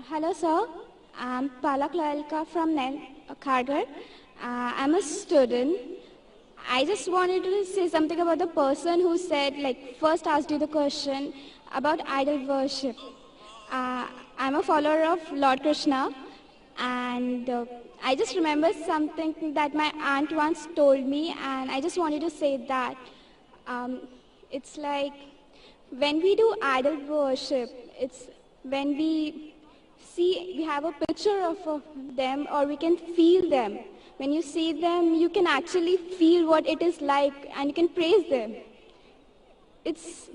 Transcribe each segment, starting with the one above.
Hello, sir. I'm Palak Lalka from Kharghar. I'm a student. I just wanted to say something about the person who said, first asked you the question about idol worship. I'm a follower of Lord Krishna, and I just remember something that my aunt once told me, and I just wanted to say that it's like when we do idol worship, it's when we have a picture of them, or we can feel them. When you see them, you can actually feel what it is like, and you can praise them. It's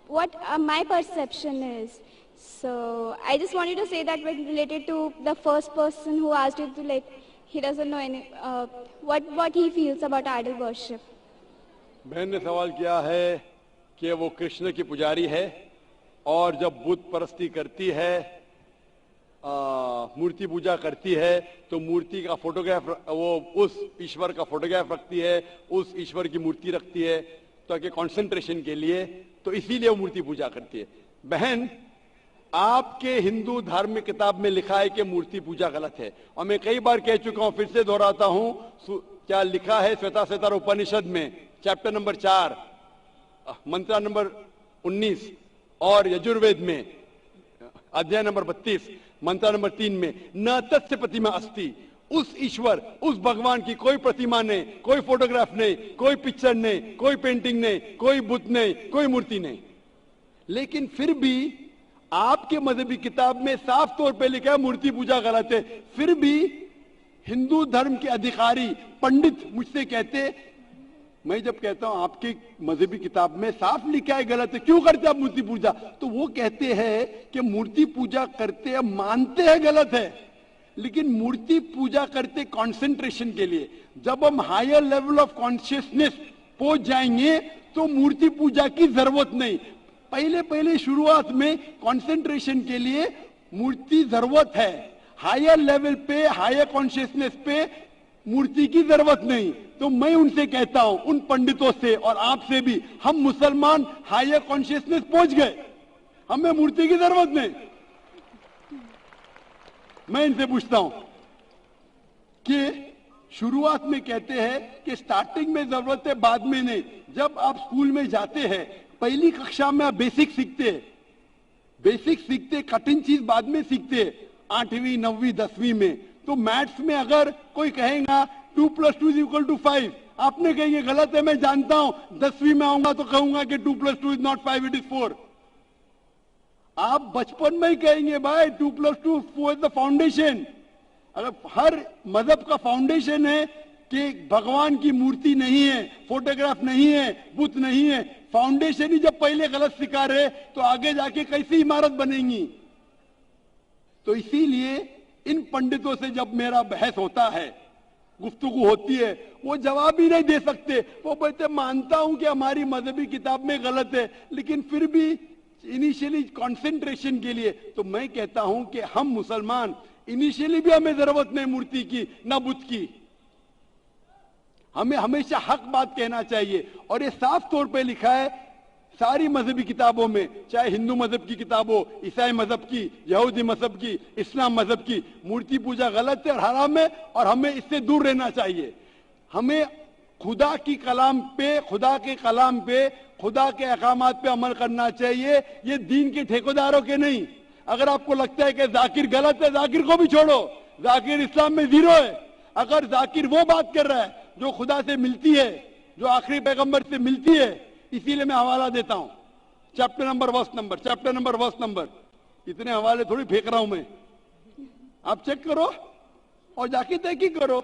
what my perception is. So I just wanted to say that when related to the first person who asked you to he doesn't know what he feels about idol worship. बहन ने सवाल किया है कि वो कृष्ण की पुजारी है और जब बुत परस्ती करती है, मूर्ति पूजा करती है, तो मूर्ति का फोटोग्राफ, वो उस ईश्वर का फोटोग्राफ रखती है, उस ईश्वर की मूर्ति रखती है ताकि कंसंट्रेशन के लिए, तो इसीलिए वो मूर्ति पूजा करती है। बहन, आपके हिंदू धार्मिक किताब में लिखा है कि मूर्ति पूजा गलत है, और मैं कई बार कह चुका हूं, फिर से दोहराता हूं, क्या लिखा है श्वेताश्वेतर उपनिषद में चैप्टर नंबर 4 मंत्र नंबर 19 और यजुर्वेद में अध्याय नंबर 32 मंत्र नंबर 3 में, न तस्य प्रतिमा अस्ति, उस ईश्वर, उस भगवान की कोई प्रतिमा नहीं, कोई फोटोग्राफ नहीं, कोई पिक्चर नहीं, कोई पेंटिंग नहीं, कोई बुत नहीं, कोई मूर्ति नहीं। लेकिन फिर भी आपके मजहबी किताब में साफ तौर पे लिखा है मूर्ति पूजा गलत है। फिर भी हिंदू धर्म के अधिकारी पंडित मुझसे कहते, मैं जब कहता हूं आपकी मजहबी किताब में साफ लिखा है गलत है, क्यों करते आप मूर्ति पूजा, तो वो कहते हैं कि मूर्ति पूजा करते हैं, मानते हैं गलत है, लेकिन मूर्ति पूजा करते कंसंट्रेशन के लिए। जब हम हायर लेवल ऑफ कॉन्शियसनेस पहुंच जाएंगे तो मूर्ति पूजा की जरूरत नहीं। पहले शुरुआत में कंसंट्रेशन के लिए मूर्ति जरूरत है, हायर लेवल पे, हायर कॉन्शियसनेस पे मूर्ति की जरूरत नहीं। तो मैं उनसे कहता हूं, उन पंडितों से और आपसे भी, हम मुसलमान हायर कॉन्शियसनेस पहुंच गए, हमें मूर्ति की जरूरत नहीं। मैं इनसे पूछता हूं कि शुरुआत में कहते हैं कि स्टार्टिंग में जरूरत है, बाद में नहीं। जब आप स्कूल में जाते हैं, पहली कक्षा में आप बेसिक सीखते, कठिन चीज बाद में सीखते, 8वीं 9वीं 10वीं में। तो मैथ्स में अगर कोई कहेगा 2 + 2 = 5, आपने कहेंगे गलत है, मैं जानता हूं, 10वीं में आऊंगा तो कहूंगा कि 2 + 2 is not 5, it is 4। आप बचपन में ही कहेंगे भाई 2 + 2 4 is the फाउंडेशन। अगर हर मजहब का फाउंडेशन है कि भगवान की मूर्ति नहीं है, फोटोग्राफ नहीं है, बुत नहीं है, फाउंडेशन ही जब पहले गलत सिखा रहे तो आगे जाके कैसी इमारत बनेगी। तो इसीलिए इन पंडितों से जब मेरा बहस होता है, गुफ्तगू होती है, वो जवाब ही नहीं दे सकते। वो बोलते मानता हूं कि हमारी मजहबी किताब में गलत है, लेकिन फिर भी इनिशियली कंसंट्रेशन के लिए। तो मैं कहता हूं कि हम मुसलमान इनिशियली भी हमें जरूरत नहीं मूर्ति की ना बुत की, हमें हमेशा हक बात कहना चाहिए। और ये साफ तौर पे लिखा है सारी मजहबी किताबों में, चाहे हिंदू मजहब की किताब हो, ईसाई मजहब की, यहूदी मजहब की, इस्लाम मजहब की, मूर्ति पूजा गलत है और हराम है, और हमें इससे दूर रहना चाहिए। हमें खुदा के कलाम पे, खुदा के अहकामात पे अमल करना चाहिए, ये दीन के ठेकेदारों के नहीं। अगर आपको लगता है कि जाकिर गलत है, जाकिर को भी छोड़ो, जाकिर इस्लाम में 0 है। अगर जाकिर वो बात कर रहा है जो खुदा से मिलती है, जो आखिरी पैगंबर से मिलती है, इसीलिए मैं हवाला देता हूं, चैप्टर नंबर वर्स नंबर। इतने हवाले थोड़ी फेंक रहा हूं मैं, आप चेक करो और जाके तहकीक करो,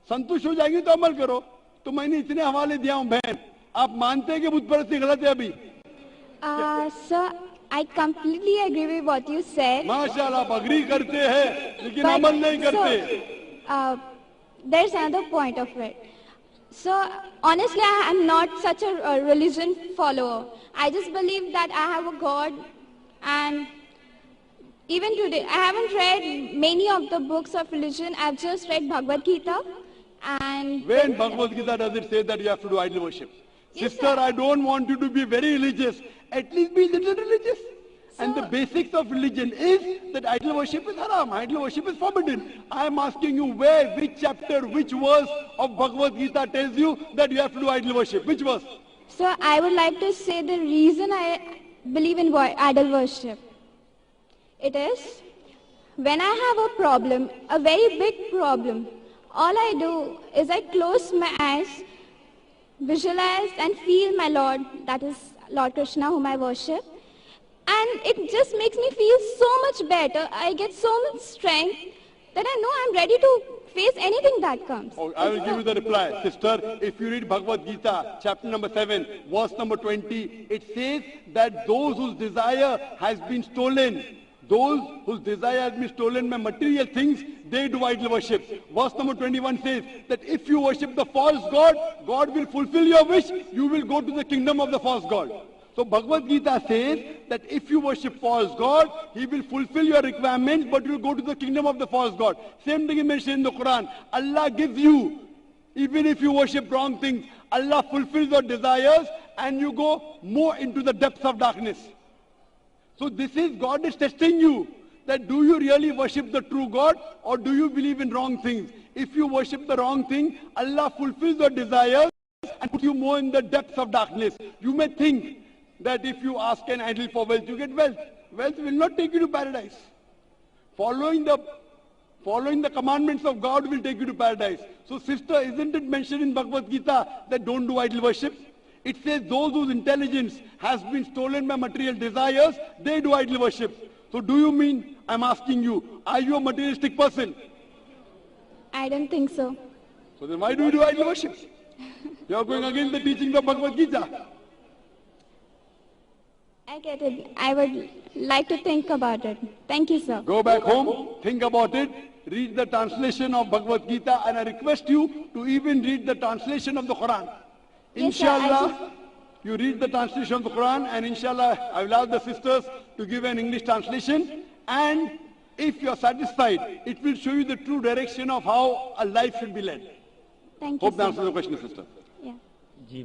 संतुष्ट हो जाएंगे तो अमल करो। तो मैंने इतने हवाले दिया हूं। बहन, आप मानते हैं कि बुत परस्ती गलत है अभी? Sir, I completely agree with what you said. माशाल्लाह, आप अग्री करते हैं लेकिन अमल नहीं करते। So, there's another point of it. So, honestly, I am not such a religion follower. I just believe that I have a God, and even today, I haven't read many of the books of religion. I've just read Bhagavad Gita. And when Bhagavad Gita does it say that you have to do idol worship? Yes, sister, sir. I don't want you to be very religious. At least be a little religious. And the basics of religion is that idol worship is haram, idol worship is forbidden. I am asking you where, which chapter, which verse of Bhagavad Gita tells you that you have to do idol worship? Which verse? So I would like to say the reason I believe in idol worship. It is when I have a problem, a very big problem, all I do is I close my eyes, visualize and feel my Lord, that is Lord Krishna whom I worship. And it just makes me feel so much better. I get so much strength that I know I'm ready to face anything that comes. Oh, I will give you the reply. Sister, if you read Bhagavad Gita, chapter number 7, verse number 20, it says that those whose desire has been stolen, those whose desire has been stolen by material things, they do idol worship. Verse number 21 says that if you worship the false god, God will fulfill your wish, you will go to the kingdom of the false god. So Bhagavad Gita says that if you worship false god, he will fulfill your requirements, but you will go to the kingdom of the false god. Same thing is mentioned in the Quran. Allah gives you, even if you worship wrong things, Allah fulfills your desires and you go more into the depths of darkness. So this is, God is testing you, that do you really worship the true God or do you believe in wrong things? If you worship the wrong thing, Allah fulfills your desires and puts you more in the depths of darkness. You may think that if you ask an idol for wealth, you get wealth. Wealth will not take you to paradise. Following the commandments of God will take you to paradise. So sister, isn't it mentioned in Bhagavad Gita that don't do idol worship? It says those whose intelligence has been stolen by material desires, they do idol worship. So do you mean, I'm asking you, are you a materialistic person? I don't think so. So then why do you do idol worship? You are going against the teachings of Bhagavad Gita. I get it. I would like to think about it. Thank you, sir. Go back home, think about it, read the translation of Bhagavad Gita, and I request you to even read the translation of the Quran. Yes, sir, Inshallah, you read the translation of the Quran, and inshallah, I will ask the sisters to give an English translation. And if you are satisfied, it will show you the true direction of how a life should be led. Thank you, Hope that sir. answers the question, sister. Yeah. Ji